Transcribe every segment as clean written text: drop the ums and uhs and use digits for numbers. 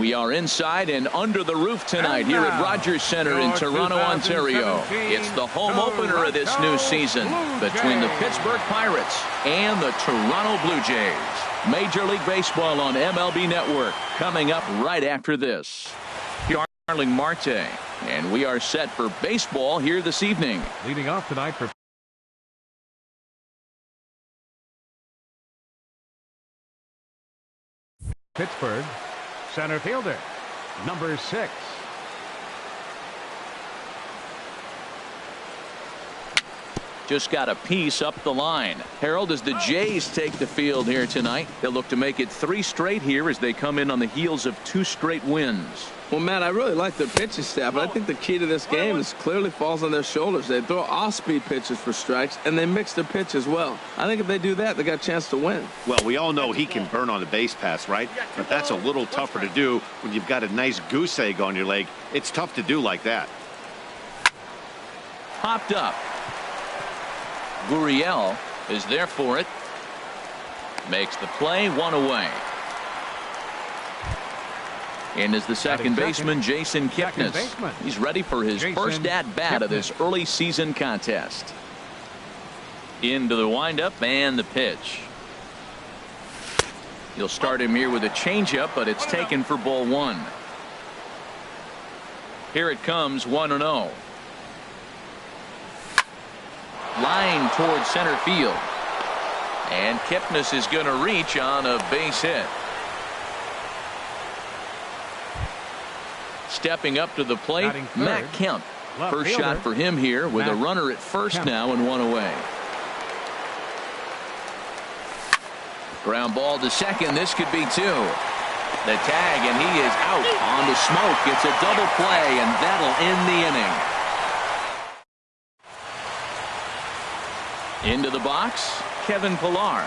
We are inside and under the roof tonight here at Rogers Center in Toronto, Ontario. It's the home opener of this new season between the Pittsburgh Pirates and the Toronto Blue Jays. Major League Baseball on MLB Network coming up right after this. Starling Marte, and we are set for baseball here this evening. Leading off tonight for Pittsburgh, center fielder, number 6. Just got a piece up the line. Harold, as the Jays take the field here tonight, they'll look to make it 3 straight here as they come in on the heels of 2 straight wins. Well, Matt, I really like their pitching staff, but I think the key to this game is clearly falls on their shoulders. They throw off-speed pitches for strikes, and they mix their pitch as well. I think if they do that, they got a chance to win. Well, we all know he can burn on the base pass, right? But that's a little tougher to do when you've got a nice goose egg on your leg. It's tough to do like that. Popped up. Gurriel is there for it. Makes the play, 1 away. And is the second baseman, Jason Kipnis. He's ready for his first at-bat of this early season contest. Into the windup and the pitch. He'll start him here with a changeup, but it's taken for ball 1. Here it comes, 1-0. Line towards center field. And Kipnis is going to reach on a base hit. Stepping up to the plate, Matt Kemp. First shot for him here with a runner at first now and 1 away. Ground ball to second. This could be 2. The tag, and he is out on the smoke. It's a double play, and that'll end the inning. Into the box, Kevin Pillar.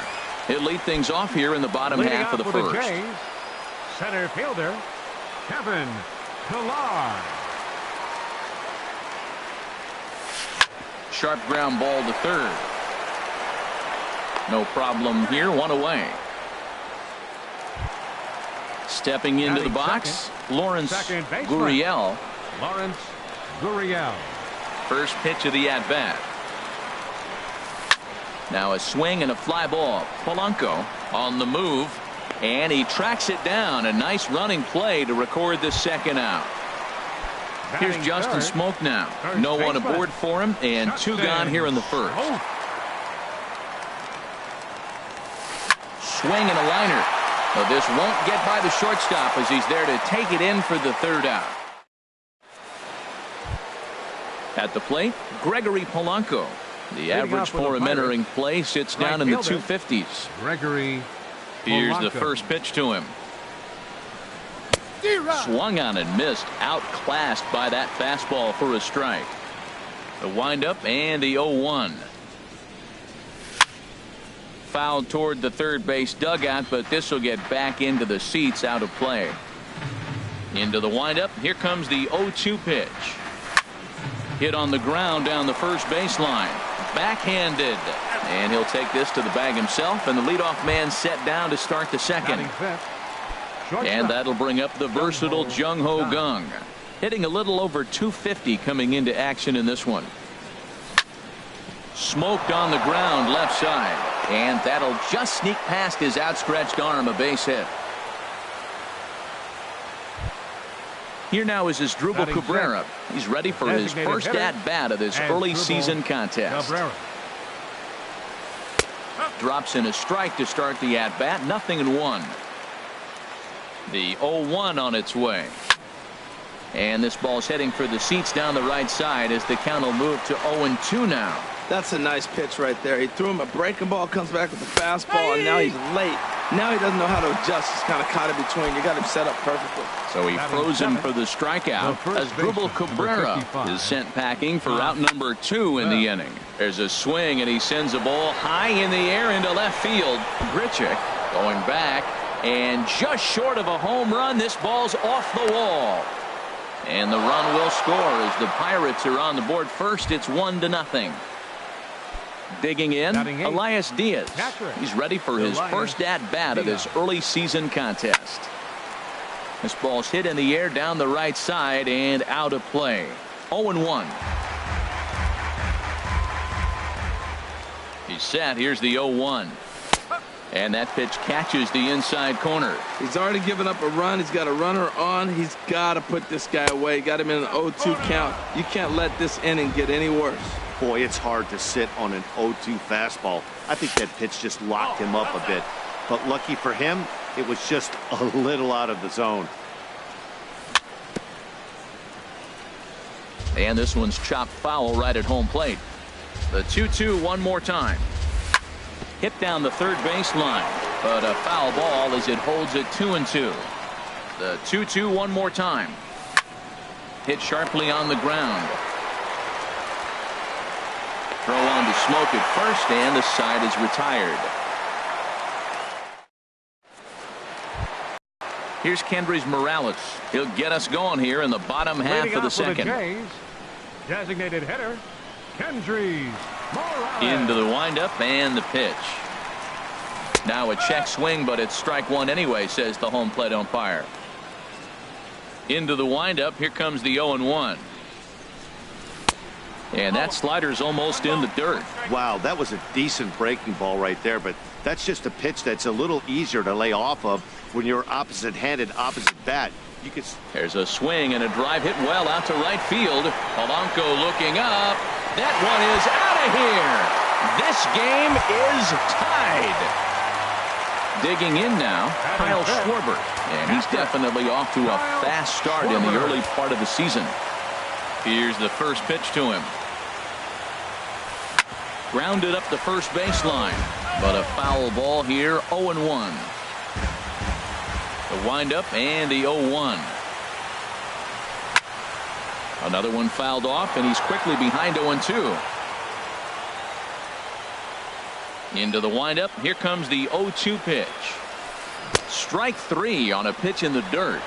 He'll lead things off here in the bottom half of the first. Center fielder, Kevin Pillar. Sharp ground ball to third. No problem here, 1 away. Stepping into the box, Lawrence Gurriel. Lawrence Gurriel. First pitch of the at-bat. Now a swing and a fly ball. Polanco on the move, and he tracks it down. A nice running play to record the second out. Here's Justin Smoke now. No one aboard for him, and 2 gone here in the first. Swing and a liner. But this won't get by the shortstop as he's there to take it in for the third out. At the plate, Gregory Polanco. The average for him entering play sits down in the 250s. Gregory Here's Polanco. the first pitch to him. Swung on and missed. Outclassed by that fastball for a strike. The windup and the 0-1. Fouled toward the third base dugout, but this will get back into the seats, out of play. Into the windup. Here comes the 0-2 pitch. Hit on the ground down the first baseline. Backhanded. And he'll take this to the bag himself, and the leadoff man set down to start the second. And that'll bring up the versatile Jung Ho Gung. Hitting a little over 250 coming into action in this one. Smoked on the ground left side. And that'll just sneak past his outstretched arm, a base hit. Here now is Asdrubal Cabrera. He's ready for his first at-bat of this early season contest. Drops in a strike to start the at-bat. 0-1. The 0-1 on its way. And this ball's heading for the seats down the right side as the count will move to 0-2 now. That's a nice pitch right there. He threw him a breaking ball, comes back with a fastball, and now he's late. Now he doesn't know how to adjust. He's kind of caught in between. You got him set up perfectly. So he froze him for the strikeout. Asdrubal Cabrera is sent packing for out number 2 in the inning. There's a swing, and he sends a ball high in the air into left field. Grichuk going back, and just short of a home run. This ball's off the wall. And the run will score as the Pirates are on the board first. It's 1-0. Digging in, Elias Diaz. He's ready for his first at-bat of this early season contest. This ball's hit in the air down the right side and out of play. 0-1. He's set. Here's the 0-1. And that pitch catches the inside corner. He's already given up a run. He's got a runner on. He's got to put this guy away. Got him in an 0-2 count. You can't let this inning get any worse. Boy, it's hard to sit on an 0-2 fastball. I think that pitch just locked him up a bit. But lucky for him, it was just a little out of the zone. And this one's chopped foul right at home plate. The 2-2 one more time. Hit down the third base line, but a foul ball as it holds it 2-2. The 2-2 one more time. Hit sharply on the ground. Throw on to Smoke at first, and the side is retired. Here's Kendrys Morales. He'll get us going here in the bottom half of the second. Designated hitter, Kendrys Morales. Into the windup and the pitch. Now a check swing, but it's strike one anyway, says the home plate umpire. Into the windup. Here comes the 0-1. And that slider's almost in the dirt. Wow, that was a decent breaking ball right there, but that's just a pitch that's a little easier to lay off of when you're opposite-handed, opposite bat. You could. There's a swing and a drive hit well out to right field. Polanco looking up. That one is out of here. This game is tied. Digging in now, Kyle Schwarber, and he's definitely off to a fast start in the early part of the season. Here's the first pitch to him. Grounded up the first baseline, but a foul ball here. 0-1. The windup and the 0-1. Another one fouled off, and he's quickly behind 0-2. Into the windup. Here comes the 0-2 pitch. Strike three on a pitch in the dirt.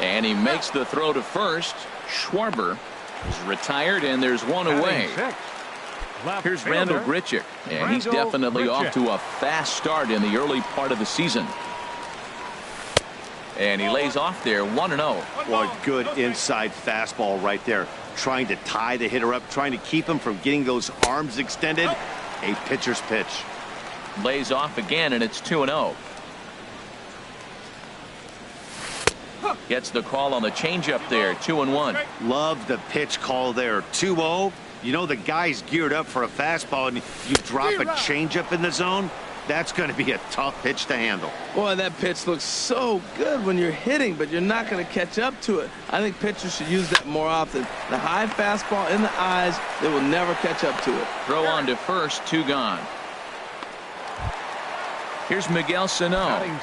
And he makes the throw to first. Schwarber is retired, and there's one away. Here's Randall Grichuk, and he's definitely off to a fast start in the early part of the season. And he lays off there 1-0. Well, good inside fastball right there. Trying to tie the hitter up, trying to keep him from getting those arms extended. A pitcher's pitch. Lays off again, and it's 2-0. Gets the call on the changeup there. 2-1. Love the pitch call there. 2-0. You know the guy's geared up for a fastball, and you drop a changeup in the zone. That's going to be a tough pitch to handle. Boy, that pitch looks so good when you're hitting, but you're not going to catch up to it. I think pitchers should use that more often. The high fastball in the eyes, they will never catch up to it. Throw on to first, 2 gone. Here's Miguel Sano,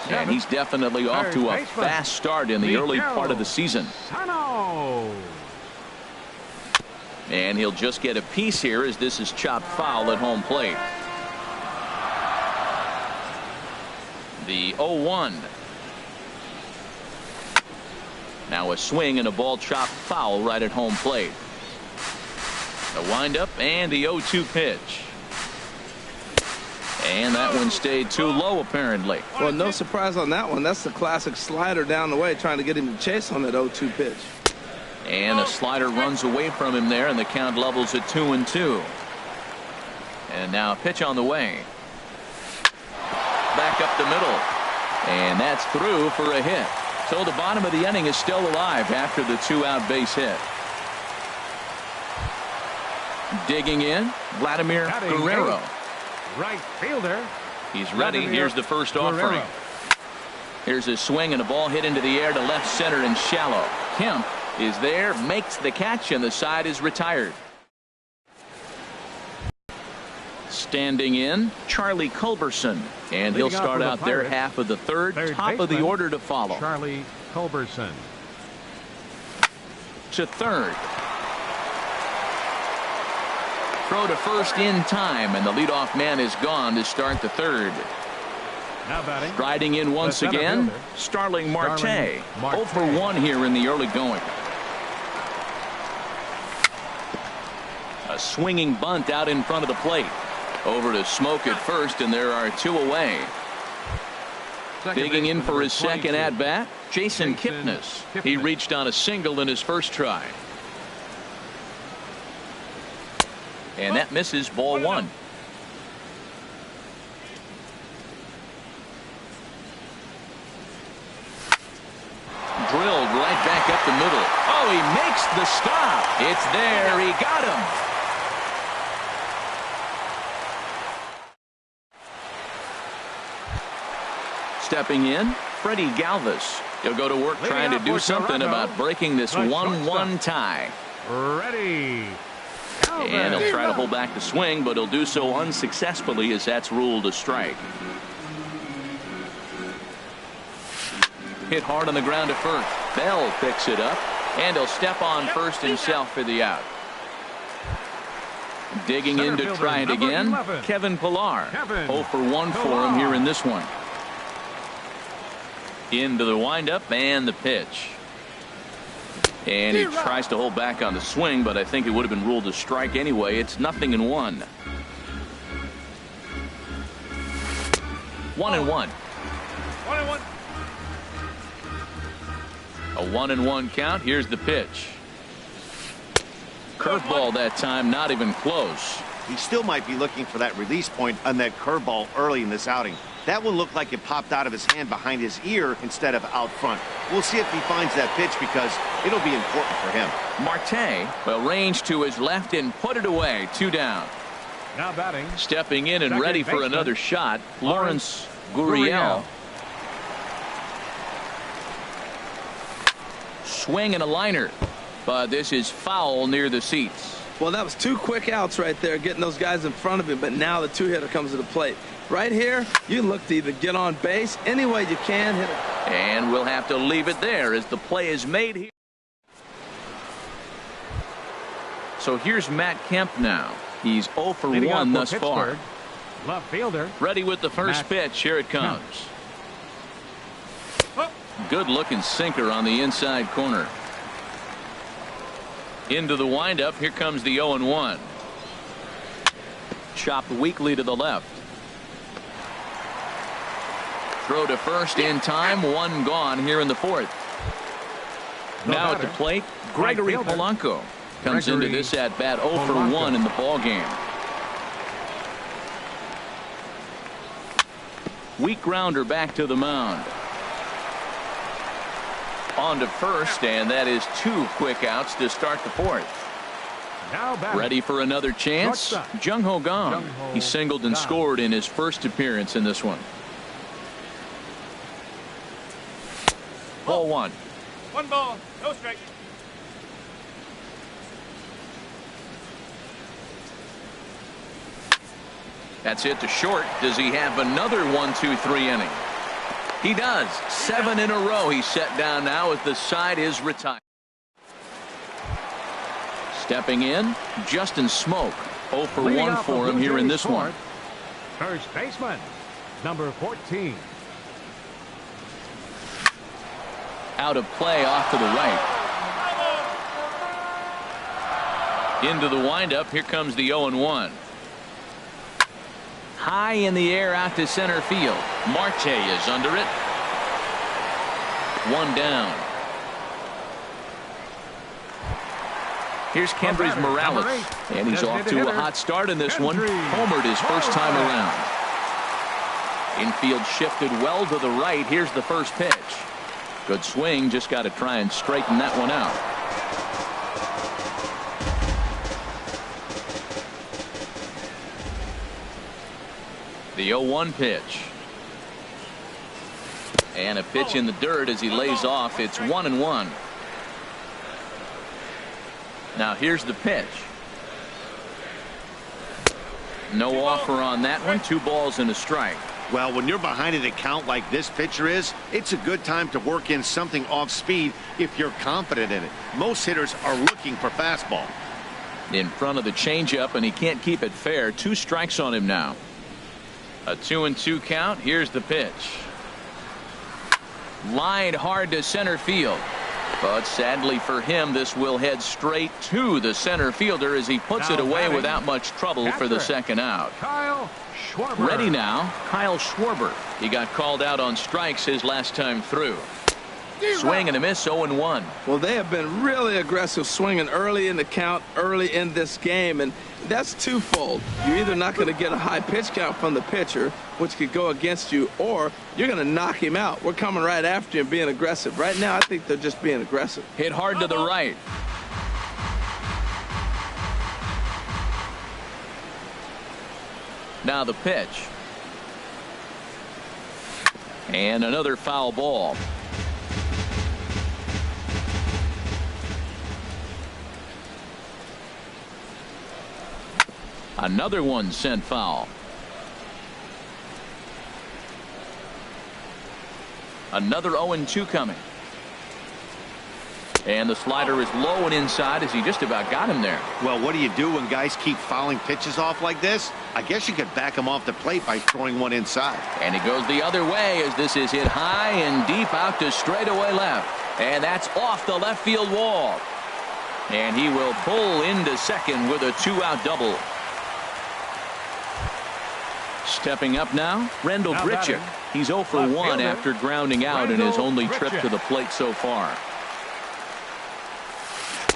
and he's definitely off to a fast start in the early part of the season. And he'll just get a piece here as this is chopped foul at home plate. The 0-1. Now a swing and a ball chopped foul right at home plate. The windup and the 0-2 pitch. And that one stayed too low, apparently. Well, no surprise on that one. That's the classic slider down the way, trying to get him to chase on that 0-2 pitch. And a slider runs away from him there, and the count levels at 2-2. And now a pitch on the way. Back up the middle. And that's through for a hit. So the bottom of the inning is still alive after the 2-out base hit. Digging in, Vladimir Guerrero. Right fielder. He's ready. Here's the first offering. Here's a swing and a ball hit into the air to left center and shallow. Kemp is there, makes the catch, and the side is retired. Standing in, Charlie Culberson, and he'll start out their half of the third top of the order to follow. Charlie Culberson. To third. Throw to first in time, and the leadoff man is gone to start the third. Now batting. Riding in once again, Starling Marte. 0 for 1 here in the early going. A swinging bunt out in front of the plate. Over to Smoke at first, and there are 2 away. Digging in for his second at bat, Jason Kipnis. He reached on a single in his first try. And that misses, ball one. Drilled right back up the middle. Oh, he makes the stop. It's there. He got him. Stepping in, Freddie Galvis. He'll go to work trying to do something about breaking this 1-1 tie. Ready. And he'll try to hold back the swing, but he'll do so unsuccessfully as that's ruled a strike. Hit hard on the ground at first. Bell picks it up, and he'll step on first himself for the out. Digging in to try it again, Kevin Pillar. 0 for 1 for him here in this one. Into the windup and the pitch. And he tries to hold back on the swing, but I think it would have been ruled a strike anyway. It's 0-1. 1-1. 1-1. A 1-1 count. Here's the pitch. Curveball that time, not even close. He still might be looking for that release point on that curveball early in this outing. That one looked like it popped out of his hand behind his ear instead of out front. We'll see if he finds that pitch because it'll be important for him. Marte will range to his left and put it away. 2 down. Now batting. Stepping in and ready for another shot, Lawrence Gurriel. Swing and a liner, but this is foul near the seats. Well, that was 2 quick outs right there, getting those guys in front of him, but now the 2-hitter comes to the plate. Right here, you look to either get on base any way you can, hit it. And we'll have to leave it there as the play is made here. So here's Matt Kemp now. He's 0 for 1 thus far. Left fielder. Ready with the first pitch. Here it comes. Good looking sinker on the inside corner. Into the windup. Here comes the 0-1. Chopped weakly to the left. Throw to first in time. 1 gone here in the 4th. Now at the plate, Gregory Polanco comes into this at bat 0 for 1 in the ball game. Weak grounder back to the mound. On to first, and that is 2 quick outs to start the 4th. Ready for another chance. Jung Ho Kang. He singled and scored in his first appearance in this one. Ball 1. 1 ball, no strike. That's it to short. Does he have another 1-2-3 inning? He does. 7 in a row he's set down now as the side is retired. Stepping in, Justin Smoke. 0 for 1 for him here in this one. First baseman, number 14. Out of play off to the right. Into the windup. Here comes the 0-1. High in the air out to center field. Marte is under it. 1 down. Here's Kendrys Morales, and he's off to a hot start in this one. Homered his first time around. Infield shifted well to the right. Here's the first pitch. Good swing. Just got to try and straighten that one out. The 0-1 pitch. And a pitch in the dirt as he lays off. It's 1-1. Now here's the pitch. No offer on that one. 2 balls and a strike. Well, when you're behind an account like this pitcher is, it's a good time to work in something off speed if you're confident in it. Most hitters are looking for fastball. In front of the changeup, and he can't keep it fair. 2 strikes on him now. A 2-2 count. Here's the pitch. Lined hard to center field. But sadly for him, this will head straight to the center fielder as he puts it away without much trouble for the second out. Kyle Schwarber. Ready now, Kyle Schwarber. He got called out on strikes his last time through. Swing and a miss, 0-1. Well, they have been really aggressive swinging early in the count, early in this game, and that's twofold. You're either not going to get a high pitch count from the pitcher, which could go against you, or you're going to knock him out. We're coming right after him being aggressive. Right now, I think they're just being aggressive. Hit hard to the right. Now the pitch. And another foul ball. Another one sent foul. Another 0-2 coming. And the slider is low and inside as he just about got him there. Well, what do you do when guys keep fouling pitches off like this? I guess you could back him off the plate by throwing one inside. And it goes the other way as this is hit high and deep out to straightaway left. And that's off the left field wall. And he will pull into second with a two-out double. Stepping up now, Rendell Grichuk. He's 0 for 1 after grounding out in his only trip to the plate so far.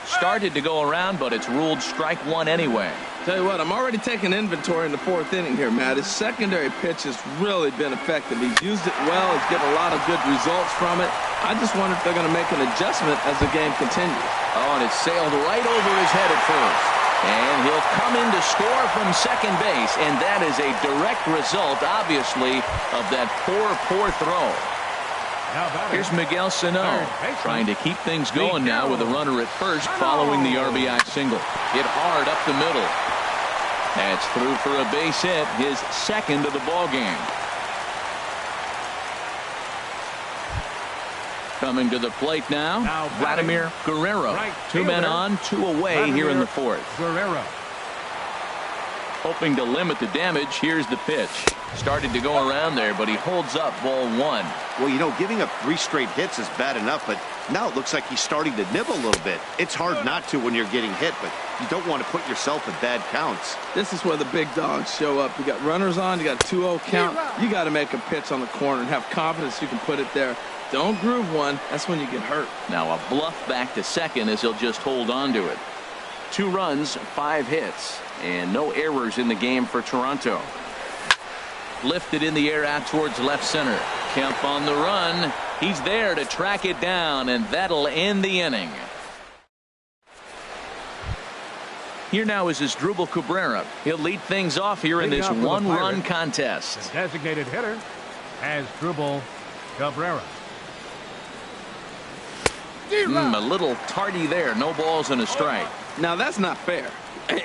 Started to go around, but it's ruled strike one anyway. Tell you what, I'm already taking inventory in the fourth inning here, Matt. His secondary pitch has really been effective. He's used it well. He's getting a lot of good results from it. I just wonder if they're going to make an adjustment as the game continues. Oh, and it sailed right over his head at first. And he'll come in to score from second base, and that is a direct result, obviously, of that poor throw. Here's Miguel Sano trying to keep things going now with a runner at first following the RBI single. Hit hard up the middle. That's through for a base hit, his second of the ball game. Coming to the plate now, Vladimir Guerrero. Two men on, two away here in the fourth. Guerrero. Hoping to limit the damage, here's the pitch. Started to go around there, but he holds up ball one. Well, you know, giving up 3 straight hits is bad enough, but now it looks like he's starting to nibble a little bit. It's hard not to when you're getting hit, but you don't want to put yourself in bad counts. This is where the big dogs show up. You got runners on, you got a 2-0 count. You got to make a pitch on the corner and have confidence you can put it there. Don't groove one. That's when you get hurt. Now a bluff back to second as he'll just hold on to it. 2 runs, 5 hits, and no errors in the game for Toronto. Lifted in the air out towards left center. Kemp on the run. He's there to track it down, and that'll end the inning. Here now is Asdrubal Cabrera. He'll lead things off here in this one-run contest. The designated hitter, Asdrubal Cabrera. A little tardy there. No balls and a strike. Now that's not fair.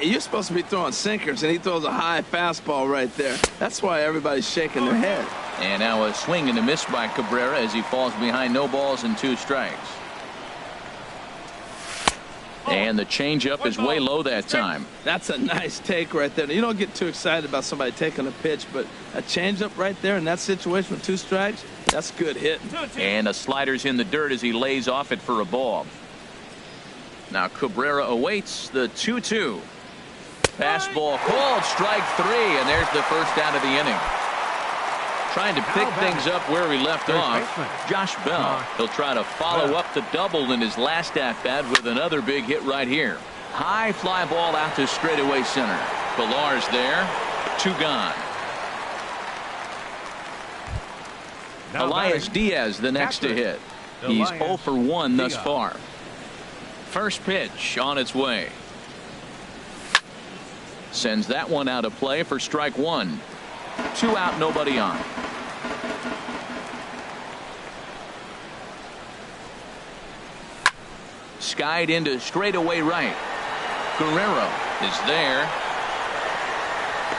You're supposed to be throwing sinkers, and he throws a high fastball right there. That's why everybody's shaking their head. And now a swing and a miss by Cabrera as he falls behind no balls and 2 strikes. And the changeup is way low that time. That's a nice take right there. You don't get too excited about somebody taking a pitch, but a changeup right there in that situation with 2 strikes, that's good hitting. And a slider's in the dirt as he lays off it for a ball. Now Cabrera awaits the 2-2. Fastball called, strike 3, and there's the first out of the inning. Trying to pick things up where he left off, Josh Bell. He'll try to follow up the double in his last at-bat with another big hit right here. High fly ball out to straightaway center. Pillar's there. 2 gone. Elias Diaz the next to hit. He's 0 for 1 thus far. First pitch on its way. Sends that one out of play for strike 1. 2 out, nobody on. Skied into straightaway right. Guerrero is there.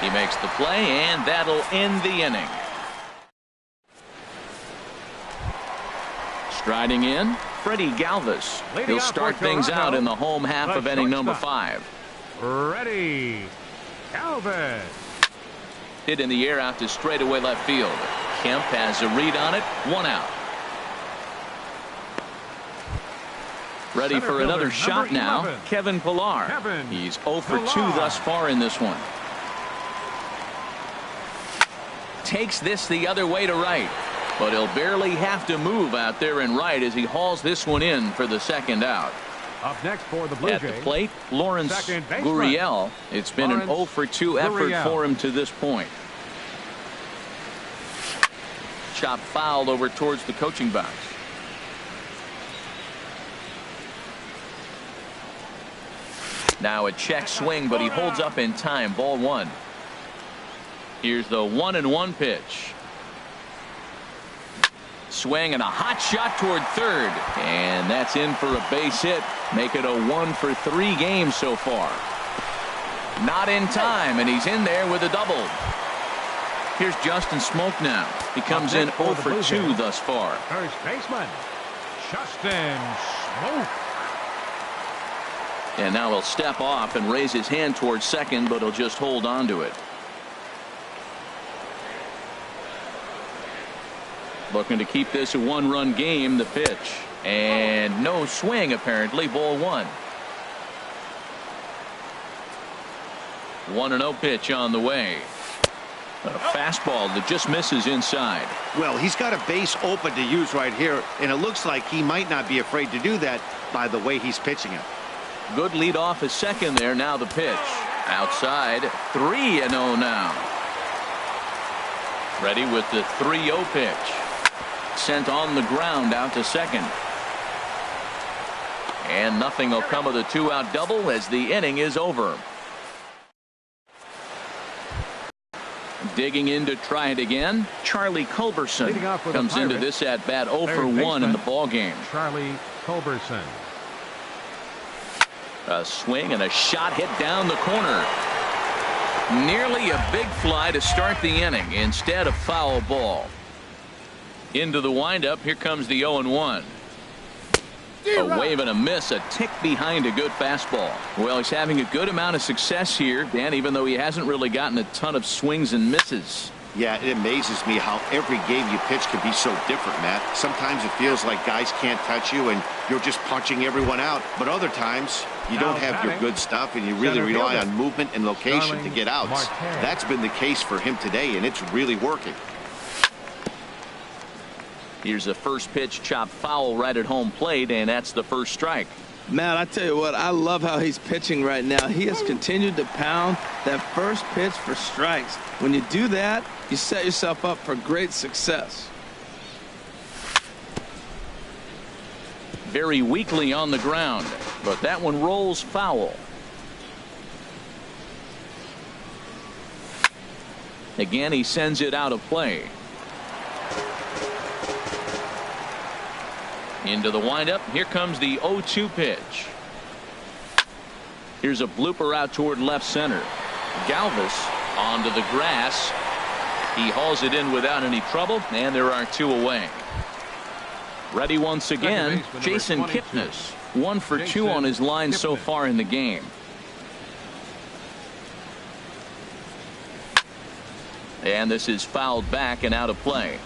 He makes the play, and that'll end the inning. Striding in, Freddie Galvis. He'll start things out in the home half of inning number 5. Ready, Galvis. Hit in the air out to straightaway left field. Kemp has a read on it. 1 out. Ready Center for fielder, another number shot now. 11. Kevin Pillar. He's 0 for 2 thus far in this one. Takes this the other way to right, but he'll barely have to move out there in right as he hauls this one in for the second out. Up next for the Blue At Jays, the plate, Lawrence second baseman. Gurriel. It's been an 0 for 2 effort Gurriel. for him to this point. Chop fouled over towards the coaching box. Now a check swing, but he holds up in time. Ball 1. Here's the 1-1 pitch. Swing and a hot shot toward third, and that's in for a base hit. Make it a 1 for 3 games so far. Not in time, and he's in there with a double. Here's Justin Smoke now. He comes in 0 for 2 thus far. First baseman, Justin Smoke. And now he'll step off and raise his hand towards second, but he'll just hold on to it. Looking to keep this a 1-run game. The pitch, and no swing apparently. Ball 1. 1-0 pitch on the way. A fastball that just misses inside. Well, he's got a base open to use right here, and it looks like he might not be afraid to do that by the way he's pitching it. Good lead off his second there. Now the pitch. Outside. 3-0 now. Ready with the 3-0 pitch. Sent on the ground out to second. And nothing will come of the 2-out double as the inning is over. Digging in to try it again, Charlie Culberson comes into this at bat 0 for 1 in the ball game. Charlie Culberson. A swing and a shot hit down the corner. Nearly a big fly to start the inning. Instead, a foul ball. Into the windup. Here comes the 0-1. A wave and a miss, a tick behind a good fastball. Well, he's having a good amount of success here, Dan, even though he hasn't really gotten a ton of swings and misses. Yeah, it amazes me how every game you pitch can be so different, Matt. Sometimes it feels like guys can't touch you and you're just punching everyone out. But other times you don't have your good stuff and you really rely on movement and location to get outs. That's been the case for him today, and it's really working. Here's the first pitch, chopped foul right at home plate, and that's the first strike. Matt, I tell you what, I love how he's pitching right now. He has continued to pound that first pitch for strikes. When you do that, you set yourself up for great success. Very weakly on the ground, but that one rolls foul. Again, he sends it out of play. Into the windup. Here comes the 0-2 pitch. Here's a blooper out toward left center. Galvis onto the grass. He hauls it in without any trouble, and there are 2 away. Ready once again, Jason Kipnis. 1 for 2 on his line so far in the game. And this is fouled back and out of play.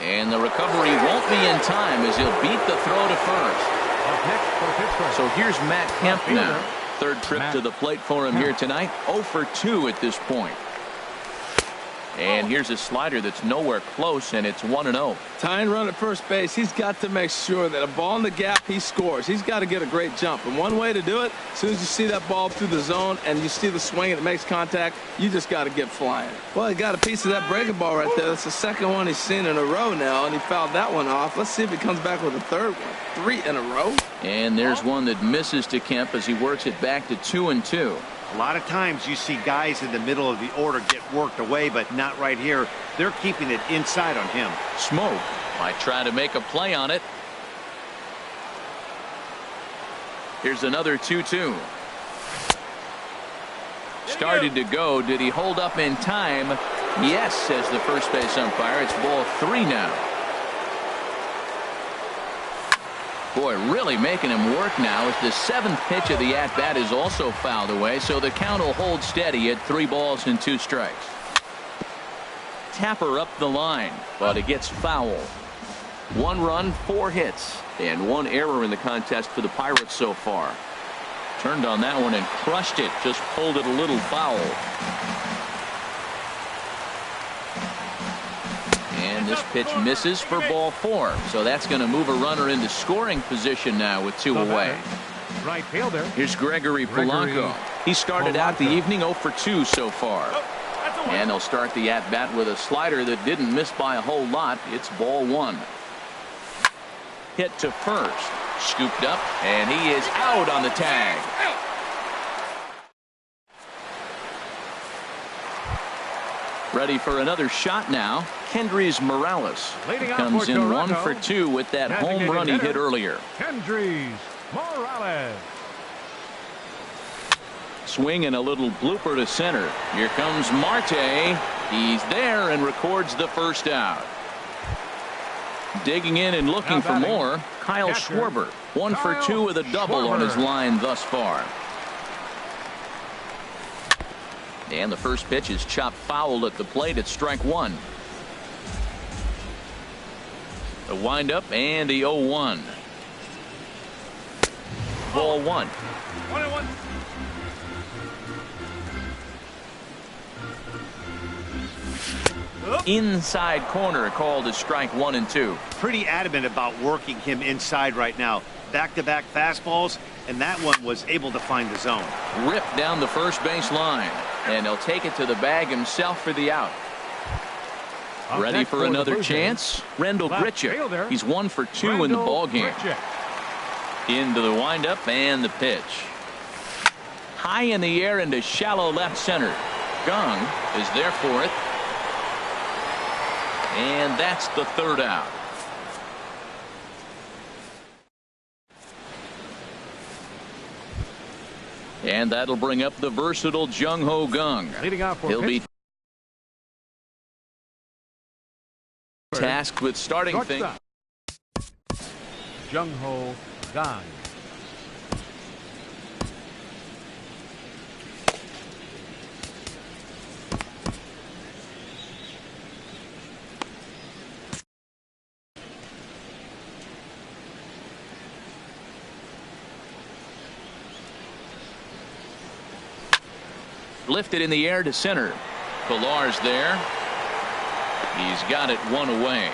And the recovery won't be in time as he'll beat the throw to first. So here's Matt Kemp now. Third trip to the plate for him here tonight. 0 for 2 at this point. And here's a slider that's nowhere close, and it's 1-0. Tying run at first base, he's got to make sure that a ball in the gap, he scores. He's got to get a great jump. And one way to do it, as soon as you see that ball through the zone and you see the swing and it makes contact, you just got to get flying. Well, he got a piece of that breaking ball right there. That's the second one he's seen in a row now, and he fouled that one off. Let's see if he comes back with a third one. 3 in a row. And there's one that misses to Kemp as he works it back to 2-2. A lot of times you see guys in the middle of the order get worked away, but not right here. They're keeping it inside on him. Smoke might try to make a play on it. Here's another 2-2. Started to go. Did he hold up in time? Yes, says the first base umpire. It's ball 3 now. Boy, really making him work now as the seventh pitch of the at-bat is also fouled away, so the count will hold steady at 3 balls and 2 strikes. Tapper up the line, but it gets foul. 1 run, 4 hits, and 1 error in the contest for the Pirates so far. Turned on that one and crushed it, just pulled it a little foul. And this pitch misses for ball 4, so that's going to move a runner into scoring position now with 2 away. Right fielder. Here's Gregory Polanco. He started out the evening 0 for 2 so far. And they'll start the at-bat with a slider that didn't miss by a whole lot. It's ball 1. Hit to first. Scooped up, and he is out on the tag. Ready for another shot now. Kendrys Morales comes in 1 for 2 with that home run he hit earlier. Kendrys Morales. Swing and a little blooper to center. Here comes Marte. He's there and records the first out. Digging in and looking for more, Kyle Schwarber. 1 for 2 with a double on his line thus far. And the first pitch is chopped foul at the plate at strike 1. The windup and the 0-1. Ball 1. 1-1. Inside corner called as strike 1 and 2. Pretty adamant about working him inside right now. Back-to-back fastballs, and that one was able to find the zone. Ripped down the first base line, and he'll take it to the bag himself for the out. Ready for another chance? Rendell Grichuk. He's 1 for 2 in the ball game. Into the windup and the pitch. High in the air into shallow left center. Gung is there for it. And that's the 3rd out. And that'll bring up the versatile Jung-Ho Gung. Leading off for He'll be pitch. tasked with starting things. Jung-Ho Gung. Lifted in the air to center. Pillar's there. He's got it 1 away.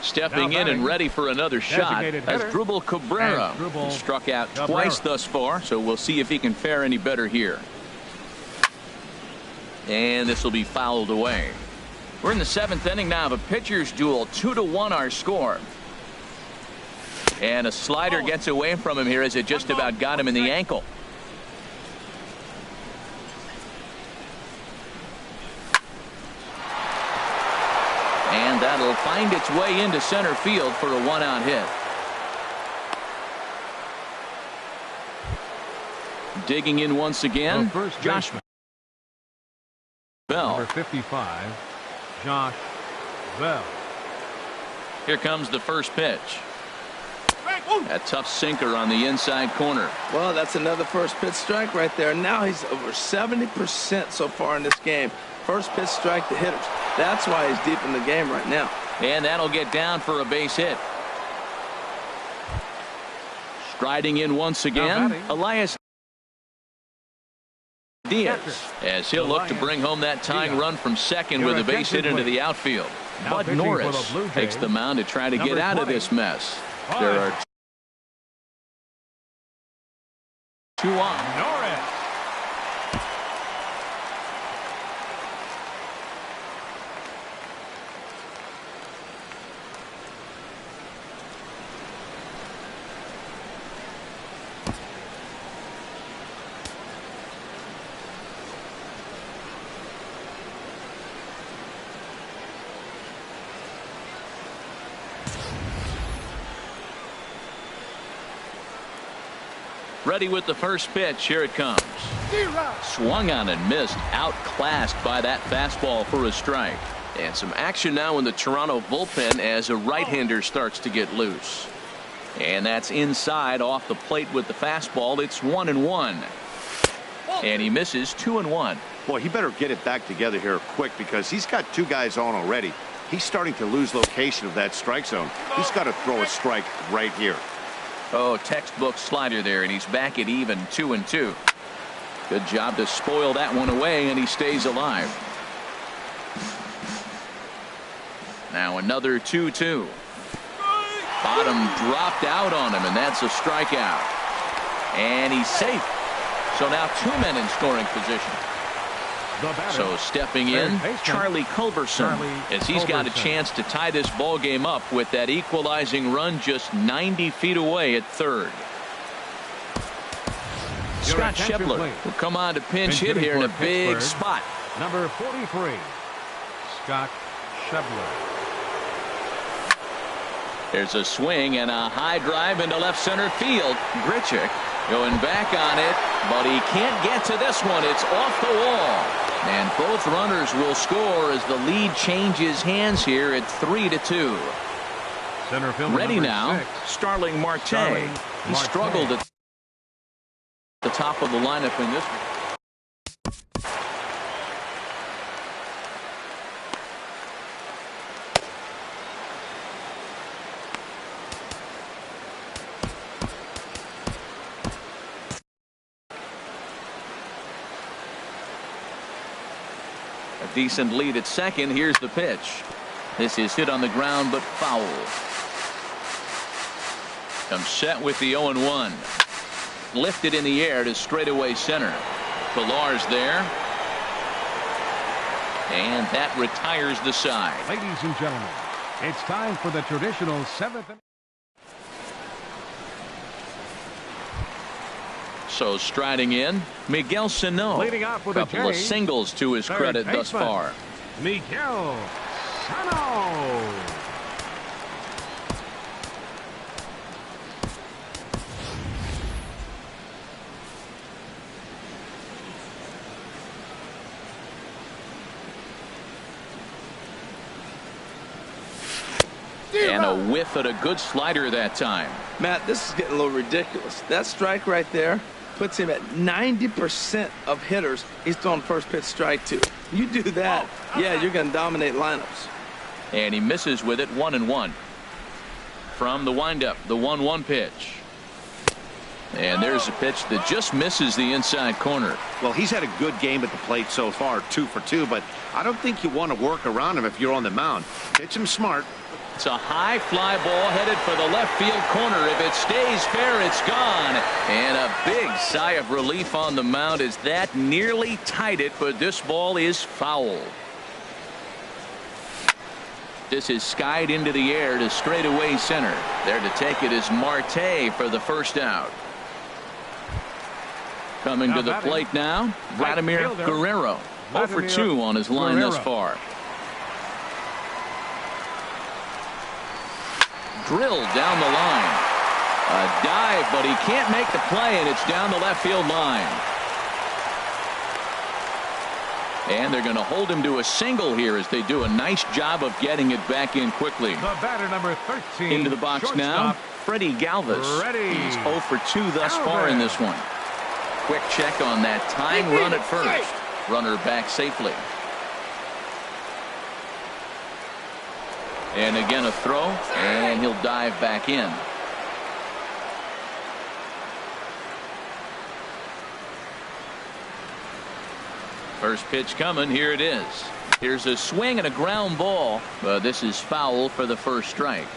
Stepping in and ready for another shot as Drupal Cabrera. He struck out twice thus far, so we'll see if he can fare any better here. And this will be fouled away. We're in the 7th inning now of a pitcher's duel. 2-1 our score. And a slider gets away from him here as it just about got him in the ankle. And that'll find its way into center field for a 1-out hit. Digging in once again, Josh Bell. Number 55, Josh Bell. Here comes the first pitch. A tough sinker on the inside corner. Well, that's another first pitch strike right there. Now he's over 70% so far in this game. First pitch strike to hitters. That's why he's deep in the game right now. And that'll get down for a base hit. Striding in once again, Elias Diaz, as he'll look to bring home that tying run from second with a base hit into the outfield. Bud Norris takes the mound to try to get out of this mess. There are 2 on. Norris. Ready with the first pitch. Here it comes. Swung on and missed. Outclassed by that fastball for a strike. And some action now in the Toronto bullpen as a right-hander starts to get loose. And that's inside off the plate with the fastball. It's 1-1. And he misses 2-1. Boy, he better get it back together here quick because he's got 2 guys on already. He's starting to lose location of that strike zone. He's got to throw a strike right here. Oh, textbook slider there, and he's back at even 2-2. Good job to spoil that one away, and he stays alive. Now another 2-2. Bottom dropped out on him, and that's a strikeout. And he's safe. So now 2 men in scoring position. So stepping in, Charlie Culberson, as he's got a chance to tie this ball game up with that equalizing run just 90 feet away at third. Scott Schebler will come on to pinch hit here in a big spot. Number 43, Scott Schebler. There's a swing and a high drive into left center field. Grichuk going back on it, but he can't get to this one. It's off the wall. And both runners will score as the lead changes hands here at 3-2. Center fielder ready now, 6, Starling Marte. He struggled at the top of the lineup in this one. A decent lead at second. Here's the pitch. This is hit on the ground, but foul. Comes set with the 0-1. Lifted in the air to straightaway center. Pillar's there. And that retires the side. Ladies and gentlemen, it's time for the traditional 7th. So striding in, Miguel Sano. Leading off with a couple of singles to his credit thus far. Miguel Sano. And a whiff at a good slider that time. Matt, this is getting a little ridiculous. That strike right there puts him at 90% of hitters he's throwing first pitch strike to. You do that, yeah, you're going to dominate lineups. And he misses with it. 1-1. From the windup, the 1-1 pitch. And there's a pitch that just misses the inside corner. Well, he's had a good game at the plate so far, 2 for 2, but I don't think you want to work around him if you're on the mound. Pitch him smart. It's a high fly ball headed for the left field corner. If it stays fair, it's gone. And a big sigh of relief on the mound as that nearly tied it, but this ball is foul. This is skied into the air to straightaway center. There to take it is Marte for the first out. Coming to the plate now, Vladimir Guerrero. 0 for 2 on his line thus far. Drilled down the line. A dive, but he can't make the play, and it's down the left field line. And they're going to hold him to a single here as they do a nice job of getting it back in quickly. The batter number 13. Into the box shortstop, now, Freddie Galvis. He's 0 for 2 thus far in this one. Quick check on that tying run at first. Runner back safely. And again a throw, and he'll dive back in. First pitch coming. Here it is. Here's a swing and a ground ball, but this is foul for the first strike.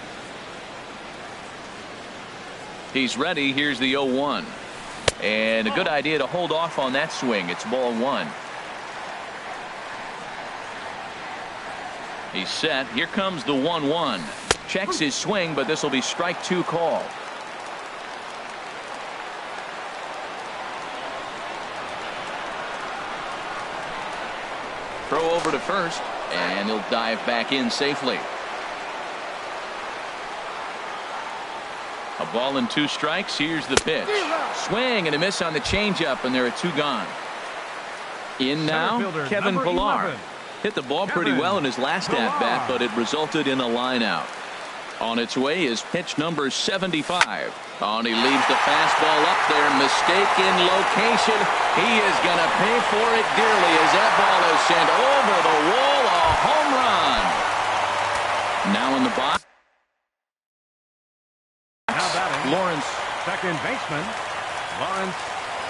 He's ready. Here's the 0-1. And a good idea to hold off on that swing. It's ball 1. He's set. Here comes the 1-1. Checks his swing, but this will be strike 2 call. Throw over to first, and he'll dive back in safely. A ball and 2 strikes. Here's the pitch. Swing and a miss on the changeup, and there are 2 gone. In now, Kevin Pillar. Hit the ball pretty well in his last at-bat, but it resulted in a line out. On its way is pitch number 75. And he leaves the fastball up there. Mistaken location. He is going to pay for it dearly as that ball is sent over the wall. A home run. Now in the box. Lawrence. Second baseman, Lawrence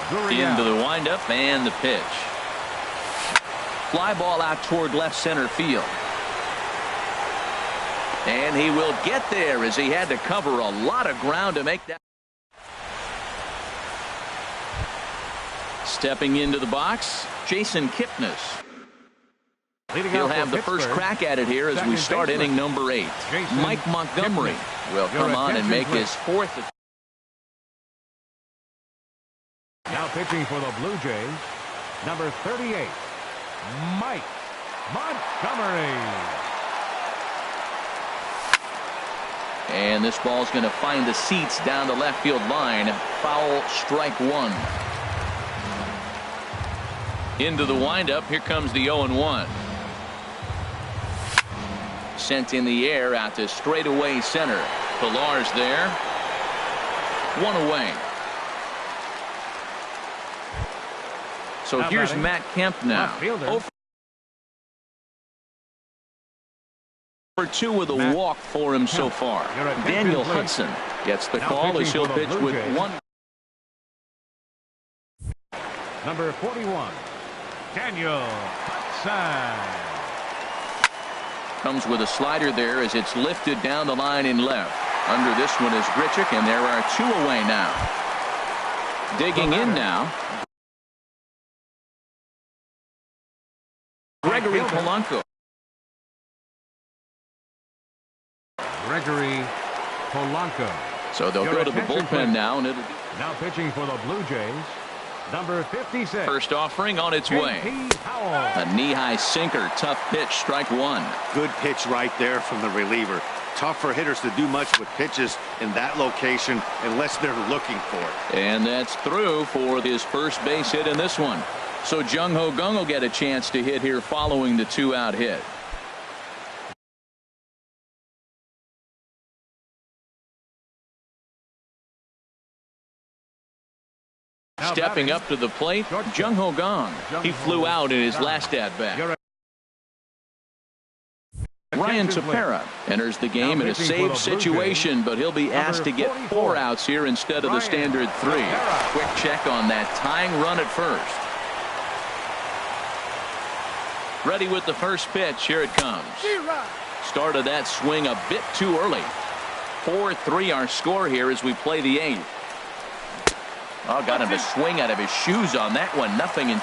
Gurriel. Into the windup and the pitch. Fly ball out toward left center field. And he will get there as he had to cover a lot of ground to make that. Stepping into the box, Jason Kipnis. He'll have the first crack at it here as we start inning number 8. Mike Montgomery will come on and make his fourth. Now pitching for the Blue Jays, number 38, Mike Montgomery. And this ball's going to find the seats down the left field line. Foul, strike 1. Into the windup. Here comes the 0-1. Sent in the air out to straightaway center. Pillar's there. 1 away. So here's Matt Kemp now. 0-for-2 with a walk for him so far. Daniel Hudson gets the call as he'll pitch with 1. Number 41, Daniel Hudson. Comes with a slider there as it's lifted down the line in left. Under this one is Grichuk, and there are 2 away now. Digging in now, Gregory Polanco. Gregory Polanco. So they'll go to the bullpen now, and it'll be now pitching for the Blue Jays, number 56. First offering on its way. A knee-high sinker, tough pitch, strike 1. Good pitch right there from the reliever. Tough for hitters to do much with pitches in that location unless they're looking for it. And that's through for his first base hit in this one. So Jung Ho Kang will get a chance to hit here following the 2-out hit. Stepping up to the plate, Jung Ho Kang. He flew out in his last at-bat. Ryan Tepera enters the game in a save situation, but he'll be asked to get 4 outs here instead of the standard 3. Quick check on that tying run at first. Ready with the first pitch. Here it comes. Started that swing a bit too early. 4-3 our score here as we play the 8th. Oh, got him to swing out of his shoes on that one. 0-2.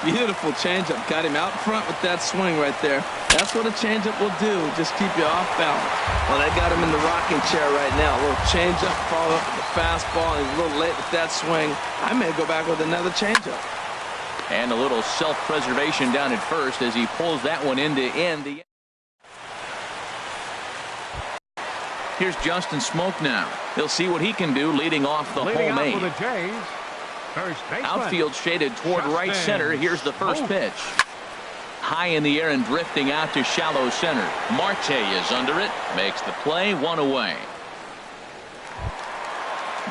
Beautiful changeup. Got him out front with that swing right there. That's what a changeup will do. Just keep you off balance. Well, that got him in the rocking chair right now. A little changeup, follow up with the fastball. He's a little late with that swing. I may go back with another changeup. And a little self-preservation down at first as he pulls that one in to end the. Here's Justin Smoke now. He'll see what he can do leading off the home 8. Outfield shaded toward right center. Here's the first pitch. High in the air and drifting out to shallow center. Marte is under it. Makes the play. 1 away.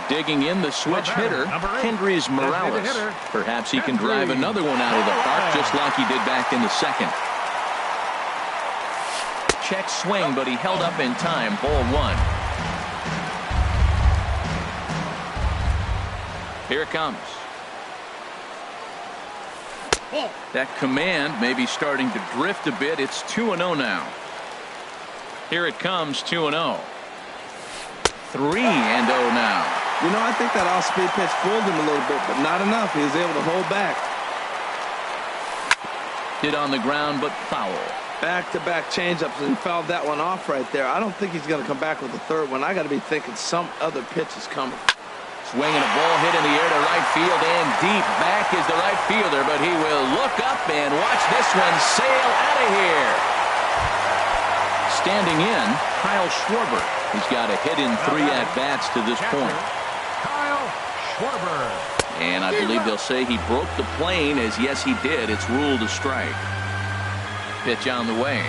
Digging in the switch hitter, Kendrys Morales. Perhaps he can drive another one out of the park just like he did back in the second. Check swing, but he held up in time. Ball 1. Here it comes. That command may be starting to drift a bit. It's 2-0 now. Here it comes. 2-0. 3-0 now. You know, I think that off-speed pitch fooled him a little bit, but not enough. He was able to hold back. Hit on the ground, but foul. Back-to-back changeups and fouled that one off right there. I don't think he's going to come back with the third one. I got to be thinking some other pitch is coming. Swinging a ball hit in the air to right field and deep. Back is the right fielder, but he will look up and watch this one sail out of here. Standing in, Kyle Schwarber. He's got a hit in 3 at-bats to this point. Kyle Schwarber. And I believe they'll say he broke the plane, as yes he did. It's ruled a strike. Pitch on the way.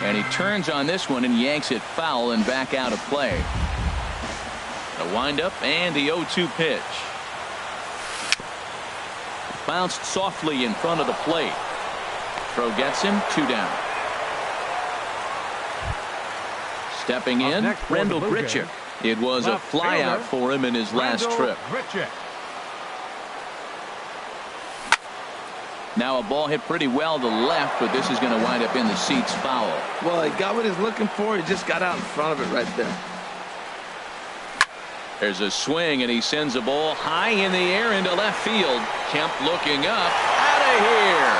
And he turns on this one and yanks it foul and back out of play. The windup and the 0-2 pitch. Bounced softly in front of the plate. Throw gets him, 2 down. Stepping in, Randall Grichuk. It was a flyout for him in his last trip. Now a ball hit pretty well to left, but this is going to wind up in the seats foul. Well, he got what he's looking for. He just got out in front of it right there. There's a swing, and he sends a ball high in the air into left field. Kemp looking up. Out of here.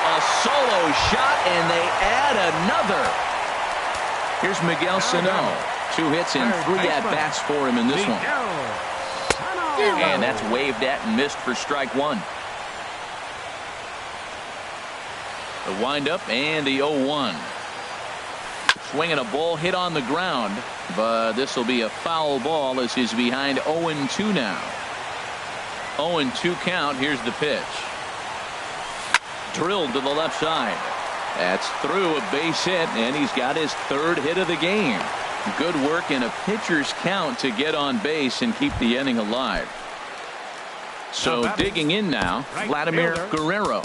A solo shot, and they add another. Here's Miguel Sano. 2 hits and 3 at-bats for him in this one. And that's waved at and missed for strike 1. The windup and the 0-1. Swinging a ball hit on the ground, but this will be a foul ball as he's behind 0-2 now. 0-2 count. Here's the pitch. Drilled to the left side. That's through, a base hit, and he's got his 3rd hit of the game. Good work in a pitcher's count to get on base and keep the inning alive. So digging in now, Vladimir Guerrero.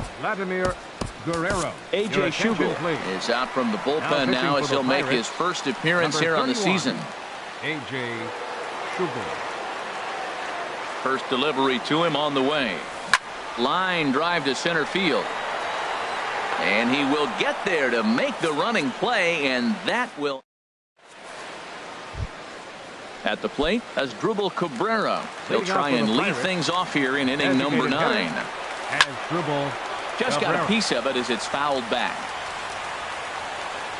A.J. Schugel is out from the bullpen now as he'll make his first appearance here on the season. A.J. Schugel. First delivery to him on the way. Line drive to center field. And he will get there to make the running play, and that will. At the plate, Asdrubal Cabrera. He'll try and lead things off here in inning number 9. Just got a piece of it as it's fouled back.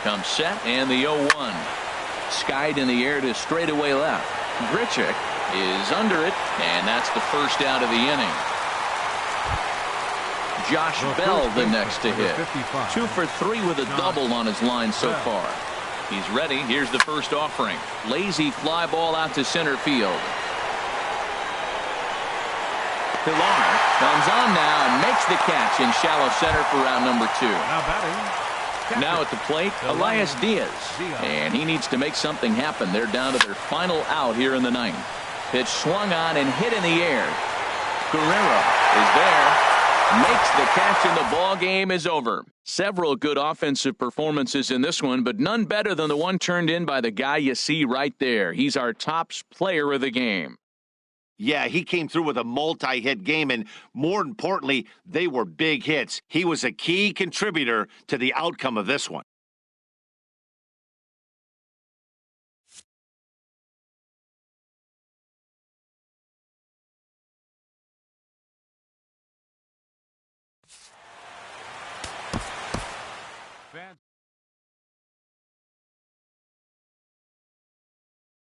Comes set, and the 0-1. Skied in the air to straightaway left. Grichuk is under it, and that's the first out of the inning. Josh Bell the next to hit. 2 for 3 with a double on his line so far. He's ready. Here's the first offering. Lazy fly ball out to center field. Pilar comes on now and makes the catch in shallow center for round number 2. Now at the plate, Elias Diaz. And he needs to make something happen. They're down to their final out here in the 9th. Pitch swung on and hit in the air. Guerrero is there. Makes the catch, and the ball game is over. Several good offensive performances in this one, but none better than the one turned in by the guy you see right there. He's our top player of the game. Yeah, he came through with a multi-hit game, and more importantly, they were big hits. He was a key contributor to the outcome of this one.